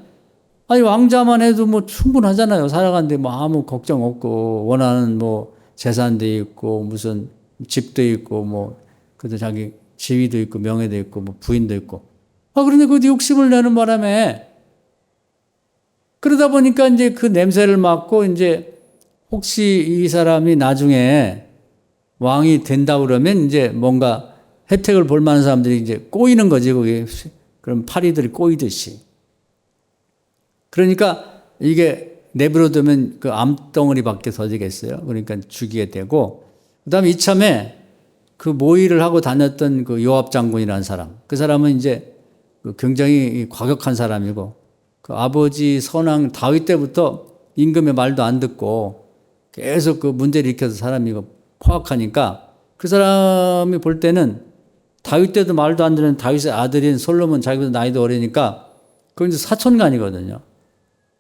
아니 왕자만 해도 뭐 충분하잖아요. 살아가는데 뭐 아무 걱정 없고 원하는 뭐 재산도 있고 무슨 집도 있고 뭐 그래도 자기 지위도 있고 명예도 있고 뭐 부인도 있고. 그런데 그 욕심을 내는 바람에 그러다 보니까 이제 그 냄새를 맡고 이제 혹시 이 사람이 나중에 왕이 된다 그러면 이제 뭔가 혜택을 볼 만한 사람들이 이제 꼬이는 거지, 거기. 그럼 파리들이 꼬이듯이. 그러니까 이게 내버려두면 그 암덩어리밖에 더 되겠어요. 그러니까 죽이게 되고, 그 다음에 이참에 그 모의를 하고 다녔던 그 요압 장군이라는 사람, 그 사람은 이제 굉장히 과격한 사람이고, 그 아버지 선왕 다윗 때부터 임금의 말도 안 듣고 계속 그 문제를 일으켜서 사람이 포악하니까 그 사람이 볼 때는 다윗 때도 말도 안 듣는 다윗의 아들인 솔로몬 자기보다 나이도 어리니까 그건 이제 사촌간이거든요.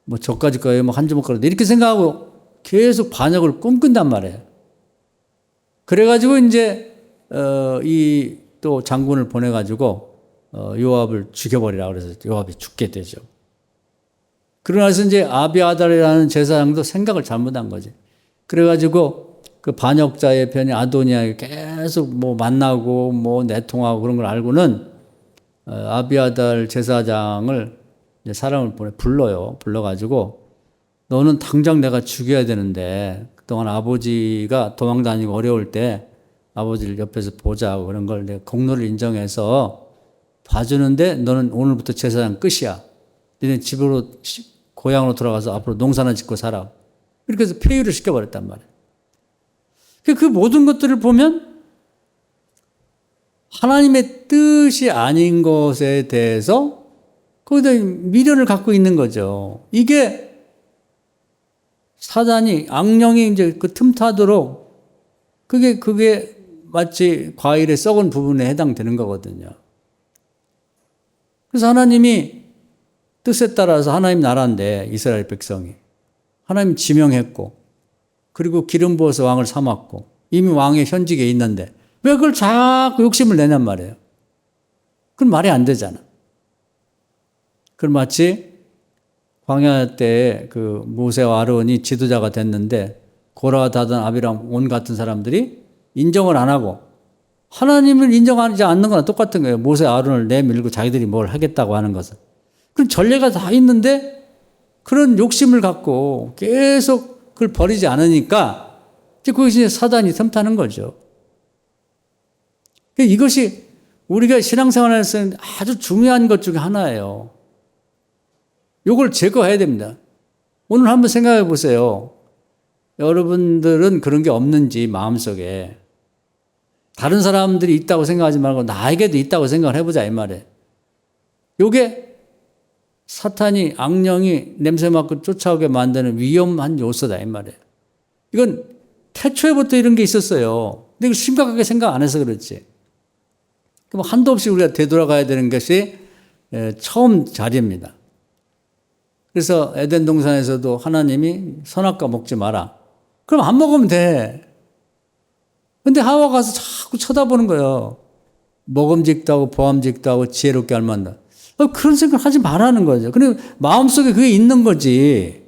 뭐 저까지 거예요, 뭐 한 주먹 거라 이렇게 생각하고 계속 반역을 꿈꾼단 말이에요. 그래가지고 이제 이 또 장군을 보내가지고 요압을 죽여버리라 그래서 요압이 죽게 되죠. 그러나서 이제 아비아달이라는 제사장도 생각을 잘못한 거지. 그래가지고 그 반역자의 편인 아도니아에 계속 뭐 만나고 뭐 내통하고 그런 걸 알고는 아비아달 제사장을 이제 사람을 불러요. 불러가지고 너는 당장 내가 죽여야 되는데 그동안 아버지가 도망 다니고 어려울 때 아버지를 옆에서 보자고 그런 걸 내가 공로를 인정해서 봐주는데 너는 오늘부터 제사장 끝이야. 너네 집으로 고향으로 돌아가서 앞으로 농사나 짓고 살아. 이렇게 해서 폐위를 시켜버렸단 말이에요. 그 모든 것들을 보면 하나님의 뜻이 아닌 것에 대해서 거기다 미련을 갖고 있는 거죠. 이게 사단이 악령이 이제 그 틈타도록 그게 마치 과일의 썩은 부분에 해당되는 거거든요. 그래서 하나님이 뜻에 따라서 하나님 나라인데 이스라엘 백성이 하나님 지명했고 그리고 기름 부어서 왕을 삼았고 이미 왕의 현직에 있는데 왜 그걸 자꾸 욕심을 내냔 말이에요. 그건 말이 안 되잖아. 그건 마치 광야 때 그 모세와 아론이 지도자가 됐는데 고라와 다단 아비람 온 같은 사람들이 인정을 안 하고 하나님을 인정하지 않는 거나 똑같은 거예요. 모세 아론을 내밀고 자기들이 뭘 하겠다고 하는 것은. 그럼 전례가 다 있는데 그런 욕심을 갖고 계속 그걸 버리지 않으니까 그것이 사단이 틈타는 거죠. 이것이 우리가 신앙생활에서는 아주 중요한 것 중에 하나예요. 이걸 제거해야 됩니다. 오늘 한번 생각해 보세요. 여러분들은 그런 게 없는지 마음속에 다른 사람들이 있다고 생각하지 말고 나에게도 있다고 생각을 해보자 이 말이에요. 이게 사탄이 악령이 냄새 맡고 쫓아오게 만드는 위험한 요소다 이 말이에요. 이건 태초에부터 이런 게 있었어요. 근데 이걸 심각하게 생각 안 해서 그렇지. 그럼 한도 없이 우리가 되돌아가야 되는 것이 처음 자리입니다. 그래서 에덴 동산에서도 하나님이 선악과 먹지 마라. 그럼 안 먹으면 돼. 근데 하와 가서 자꾸 쳐다보는 거예요. 먹음직도 하고 보암직도 하고 지혜롭게 할 만다. 그런 생각 하지 말라는 거죠. 근데 마음속에 그게 있는 거지.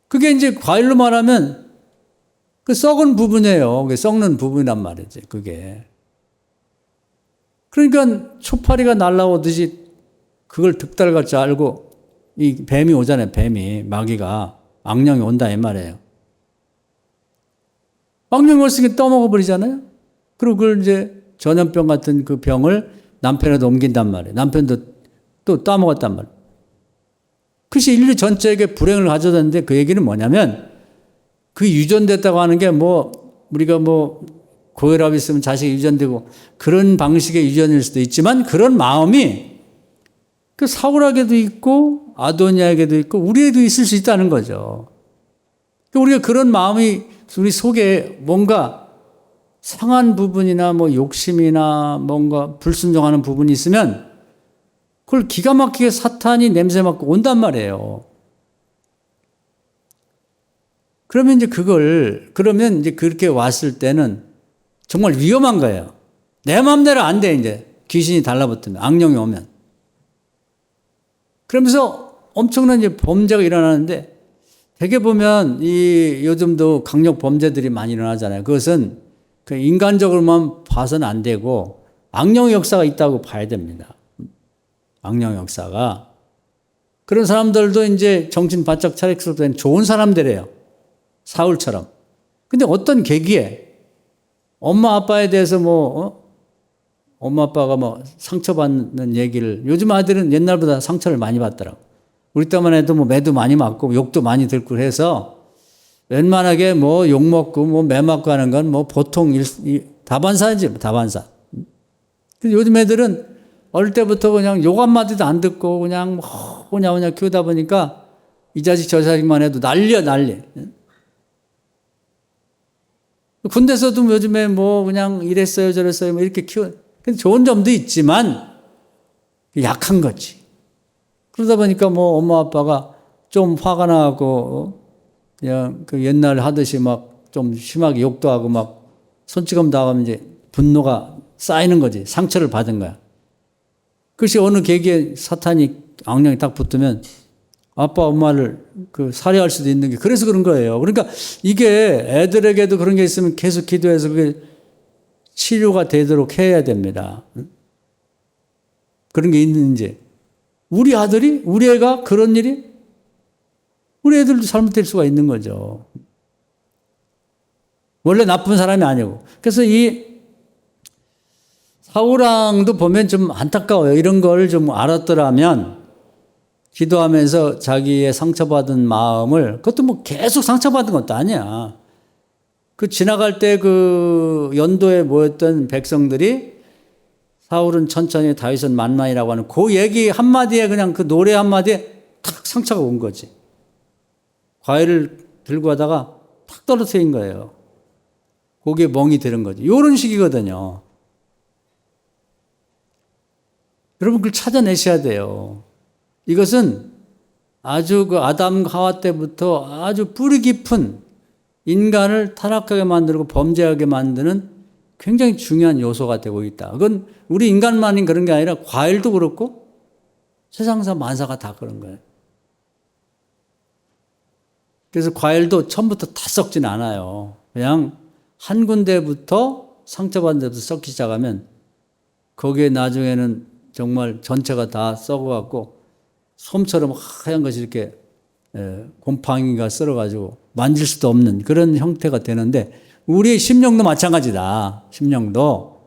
그게 이제 과일로 말하면 그 썩은 부분이에요. 그게 썩는 부분이란 말이지, 그게. 그러니까 초파리가 날아오듯이 그걸 득달같이 알고 이 뱀이 오잖아요. 뱀이, 마귀가, 악령이 온다 이 말이에요. 악령이 올수록 떠먹어 버리잖아요. 그리고 그걸 이제 전염병 같은 그 병을 남편에게 옮긴단 말이에요. 남편도 또 따먹었단 말이에요. 그것이 인류 전체에게 불행을 가져다는데 그 얘기는 뭐냐면 그 유전됐다고 하는 게 뭐 우리가 뭐 고혈압이 있으면 자식이 유전되고 그런 방식의 유전일 수도 있지만 그런 마음이 그 사울에게도 있고 아도니아에게도 있고 우리에게도 있을 수 있다는 거죠. 우리가 그런 마음이 우리 속에 뭔가 상한 부분이나 뭐 욕심이나 뭔가 불순종하는 부분이 있으면 그걸 기가 막히게 사탄이 냄새 맡고 온단 말이에요. 그러면 이제 그렇게 왔을 때는 정말 위험한 거예요. 내 마음대로 안 돼, 이제. 귀신이 달라붙으면, 악령이 오면. 그러면서 엄청난 이제 범죄가 일어나는데, 되게 보면 요즘도 강력 범죄들이 많이 일어나잖아요. 그것은 그 인간적으로만 봐서는 안 되고, 악령의 역사가 있다고 봐야 됩니다. 악령의 역사가. 그런 사람들도 이제 정신 바짝 차리고 된 좋은 사람들이에요. 사울처럼. 근데 어떤 계기에 엄마 아빠에 대해서 엄마 아빠가 상처받는 얘기를 요즘 아들은 옛날보다 상처를 많이 받더라고. 우리 때만 해도 매도 많이 맞고 욕도 많이 듣고 해서 웬만하게 욕 먹고 매 맞고 하는 건 보통 다반사지, 다반사. 근데 요즘 애들은 어릴 때부터 그냥 욕 한마디도 안 듣고 그냥 호냐호냐 키우다 보니까 이 자식 저 자식만 해도 난리야, 난리. 군대에서도 요즘에 그냥 이랬어요, 저랬어요, 이렇게 근데 좋은 점도 있지만 약한 거지. 그러다 보니까 엄마 아빠가 좀 화가 나고 그냥 그 옛날 하듯이 좀 심하게 욕도 하고 손찌검 당하면 이제 분노가 쌓이는 거지. 상처를 받은 거야. 그것이 어느 계기에 사탄이 악령이 딱 붙으면 아빠 엄마를 살해할 수도 있는 게 그래서 그런 거예요. 그러니까 이게 애들에게도 그런 게 있으면 계속 기도해서 그게 치료가 되도록 해야 됩니다. 그런 게 있는지. 우리 아들이? 우리 애가 그런 일이? 우리 애들도 잘못될 수가 있는 거죠. 원래 나쁜 사람이 아니고. 그래서 이 사울왕도 보면 좀 안타까워요. 이런 걸 좀 알았더라면 기도하면서 자기의 상처받은 마음을, 그것도 계속 상처받은 것도 아니야. 지나갈 때 연도에 모였던 백성들이 사울은 천천히 다윗은 만만이라고 하는 그 얘기 한마디에 그냥 그 노래 한마디에 탁 상처가 온 거지. 과일을 들고 가다가 탁 떨어뜨린 거예요. 거기에 멍이 드는 거지. 이런 식이거든요. 여러분 그걸 찾아내셔야 돼요. 이것은 아주 아담 하와 때부터 아주 뿌리 깊은 인간을 타락하게 만들고 범죄하게 만드는 굉장히 중요한 요소가 되고 있다. 그건 우리 인간만이 그런 게 아니라 과일도 그렇고 세상사 만사가 다 그런 거예요. 그래서 과일도 처음부터 다 썩진 않아요. 그냥 한 군데부터 상처받은 데부터 썩기 시작하면 거기에 나중에는 정말 전체가 다 썩어갖고 솜처럼 하얀 것이 이렇게 곰팡이가 썰어가지고 만질 수도 없는 그런 형태가 되는데 우리의 심령도 마찬가지다. 심령도.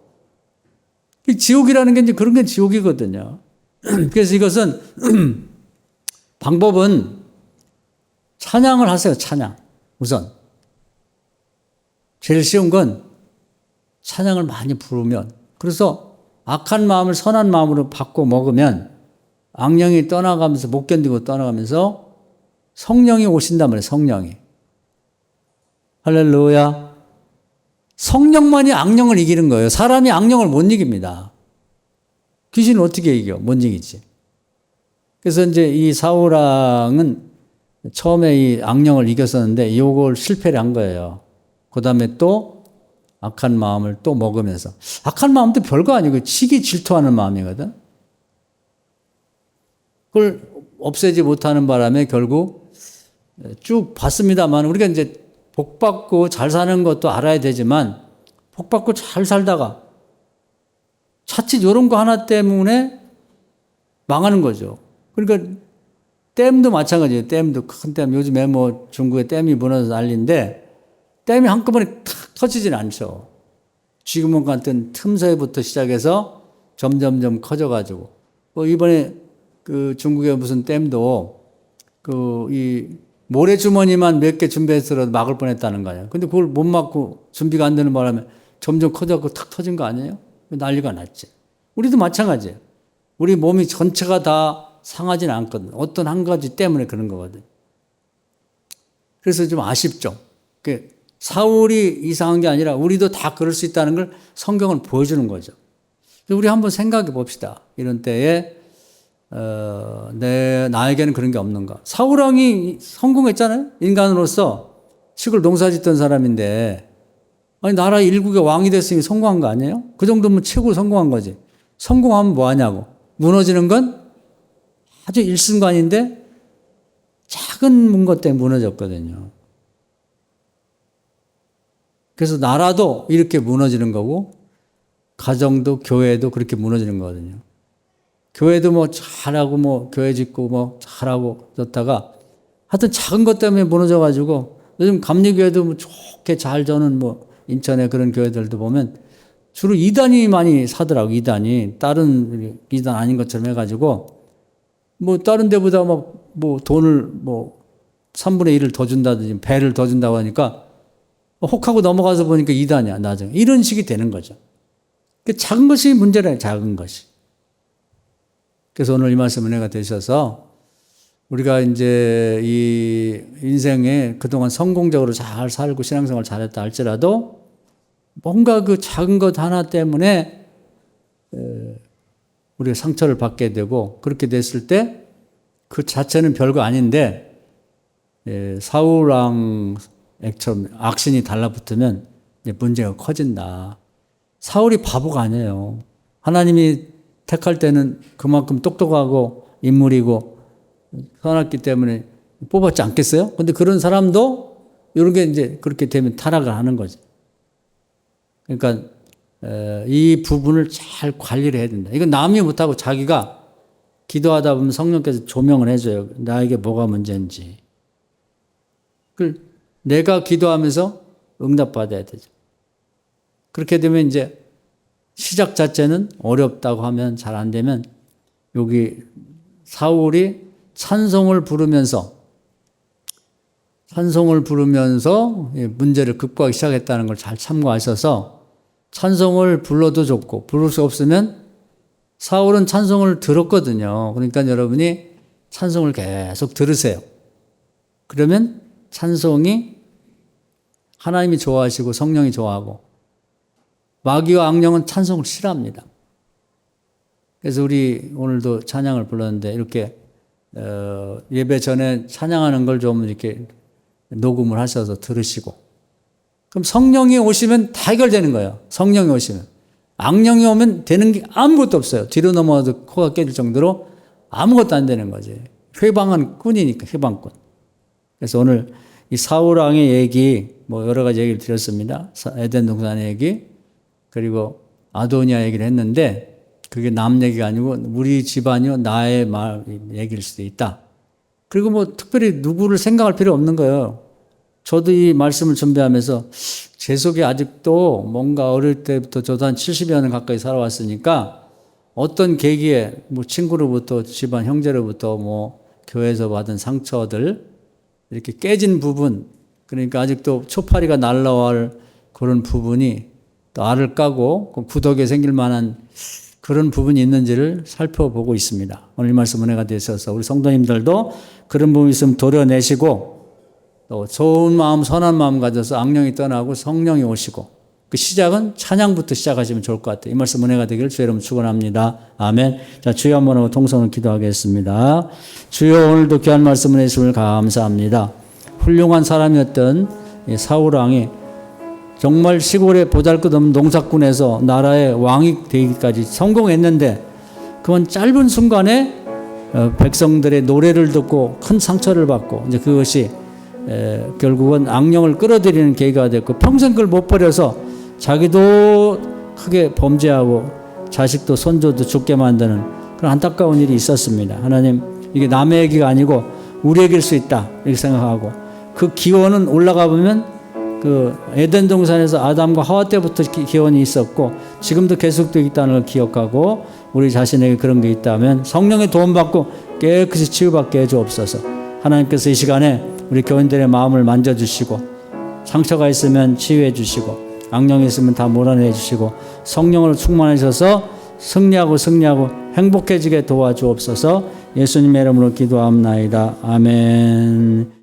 지옥이라는 게 이제 그런 게 지옥이거든요. 그래서 이것은 방법은 찬양을 하세요. 찬양. 우선. 제일 쉬운 건 찬양을 많이 부르면, 그래서 악한 마음을 선한 마음으로 바꿔 먹으면 악령이 떠나가면서 못 견디고 떠나가면서 성령이 오신단 말이에요. 성령이. 할렐루야. 성령만이 악령을 이기는 거예요. 사람이 악령을 못 이깁니다. 귀신은 어떻게 이겨? 못 이기지. 그래서 이제 이 사울왕은 처음에 이 악령을 이겼었는데 이걸 실패를 한 거예요. 그 다음에 또 악한 마음을 또 먹으면서. 악한 마음도 별거 아니고 치기 질투하는 마음이거든. 그걸 없애지 못하는 바람에 결국 쭉 봤습니다만 우리가 이제 복받고 잘 사는 것도 알아야 되지만 복받고 잘 살다가 자칫 이런 거 하나 때문에 망하는 거죠. 그러니까 댐도 마찬가지예요. 댐도 큰 댐. 요즘에 중국에 댐이 무너져서 난리인데 댐이 한꺼번에 탁 터지진 않죠. 지금 같은 틈새부터 시작해서 점점점 커져가지고, 이번에 그 중국의 무슨 댐도 이 모래주머니만 몇 개 준비해서 막을 뻔했다는 거예요. 근데 그걸 못 막고 준비가 안 되는 바람에 점점 커져갖고 탁 터진 거 아니에요? 난리가 났지. 우리도 마찬가지예요. 우리 몸이 전체가 다 상하지는 않거든. 어떤 한 가지 때문에 그런 거거든. 그래서 좀 아쉽죠. 사울이 이상한 게 아니라 우리도 다 그럴 수 있다는 걸 성경은 보여주는 거죠. 우리 한번 생각해 봅시다. 이런 때에 나에게는 그런 게 없는가. 사울 왕이 성공했잖아요. 인간으로서 시골 농사짓던 사람인데, 아니 나라 일국의 왕이 됐으니 성공한 거 아니에요? 그 정도면 최고로 성공한 거지. 성공하면 뭐 하냐고. 무너지는 건 아주 일순간인데 작은 문거 때문에 무너졌거든요. 그래서 나라도 이렇게 무너지는 거고, 가정도 교회도 그렇게 무너지는 거거든요. 교회도 뭐 잘하고 뭐 교회 짓고 뭐 잘하고 졌다가 하여튼 작은 것 때문에 무너져가지고, 요즘 감리교회도 뭐 좋게 잘 저는 뭐 인천의 그런 교회들도 보면 주로 이단이 많이 사더라고. 이단이 다른 이단 아닌 것처럼 해가지고 뭐 다른 데보다 뭐 돈을 뭐 3분의 1을 더 준다든지 배를 더 준다고 하니까 혹하고 넘어가서 보니까 이단이야 나중에. 이런 식이 되는 거죠. 작은 것이 문제라요. 작은 것이. 그래서 오늘 이 말씀 은혜가 되셔서 우리가 이제 이 인생에 그동안 성공적으로 잘 살고 신앙생활 잘했다 할지라도 뭔가 그 작은 것 하나 때문에 우리가 상처를 받게 되고, 그렇게 됐을 때 그 자체는 별거 아닌데 사울 왕처럼 악신이 달라붙으면 이제 문제가 커진다. 사울이 바보가 아니에요. 하나님이 택할 때는 그만큼 똑똑하고 인물이고 선했기 때문에 뽑았지 않겠어요? 근데 그런 사람도 이런 게 이제 그렇게 되면 타락을 하는 거죠. 그러니까 이 부분을 잘 관리를 해야 된다. 이건 남이 못하고 자기가 기도하다 보면 성령께서 조명을 해줘요. 나에게 뭐가 문제인지. 내가 기도하면서 응답받아야 되죠. 그렇게 되면 이제 시작 자체는 어렵다고 하면 잘 안 되면, 여기 사울이 찬송을 부르면서 문제를 극복하기 시작했다는 걸 잘 참고하셔서, 찬송을 불러도 좋고 부를 수 없으면 사울은 찬송을 들었거든요. 그러니까 여러분이 찬송을 계속 들으세요. 그러면 찬송이 하나님이 좋아하시고 성령이 좋아하고, 마귀와 악령은 찬송을 싫어합니다. 그래서 우리 오늘도 찬양을 불렀는데 이렇게 예배 전에 찬양하는 걸 좀 이렇게 녹음을 하셔서 들으시고, 그럼 성령이 오시면 다 해결되는 거예요. 성령이 오시면. 악령이 오면 되는 게 아무것도 없어요. 뒤로 넘어가도 코가 깨질 정도로 아무것도 안 되는 거지. 회방은 꾼이니까, 회방꾼. 그래서 오늘 이 사울 왕의 얘기, 뭐 여러 가지 얘기를 드렸습니다. 에덴 동산의 얘기, 그리고 아도니아 얘기를 했는데, 그게 남 얘기가 아니고 우리 집안이요 나의 말 얘기일 수도 있다. 그리고 뭐 특별히 누구를 생각할 필요 없는 거예요. 저도 이 말씀을 준비하면서 제 속에 아직도 뭔가 어릴 때부터 저도 한 70여 년 가까이 살아왔으니까 어떤 계기에 뭐 친구로부터 집안 형제로부터 뭐 교회에서 받은 상처들, 이렇게 깨진 부분, 그러니까 아직도 초파리가 날라올 그런 부분이 또 알을 까고 구덕에 생길 만한 그런 부분이 있는지를 살펴보고 있습니다. 오늘 말씀 은혜가 되셔서 우리 성도님들도 그런 부분이 있으면 도려내시고, 또 좋은 마음, 선한 마음 가져서 악령이 떠나고 성령이 오시고, 그 시작은 찬양부터 시작하시면 좋을 것 같아요. 이 말씀 은혜가 되기를 주의 이름으로 축원합니다. 아멘. 자, 주여 한번 하고 통성을 기도하겠습니다. 주여, 오늘도 귀한 말씀을 해주심을 감사합니다. 훌륭한 사람이었던 사울 왕이 정말 시골에 보잘것없는 농사꾼에서 나라의 왕이 되기까지 성공했는데, 그건 짧은 순간에 백성들의 노래를 듣고 큰 상처를 받고, 이제 그것이 결국은 악령을 끌어들이는 계기가 됐고, 평생 그걸 못 버려서 자기도 크게 범죄하고 자식도 손주도 죽게 만드는 그런 안타까운 일이 있었습니다. 하나님, 이게 남의 얘기가 아니고 우리 얘기일 수 있다 이렇게 생각하고, 그 기원은 올라가 보면 그 에덴 동산에서 아담과 하와 때부터 기원이 있었고 지금도 계속되고 있다는 걸 기억하고 우리 자신에게 그런 게 있다면 성령의 도움받고 깨끗이 치유받게 해주옵소서. 하나님께서 이 시간에 우리 교인들의 마음을 만져주시고 상처가 있으면 치유해 주시고 악령이 있으면 다 몰아내 주시고 성령으로 충만하셔서 승리하고 행복해지게 도와주옵소서. 예수님의 이름으로 기도합나이다. 아멘.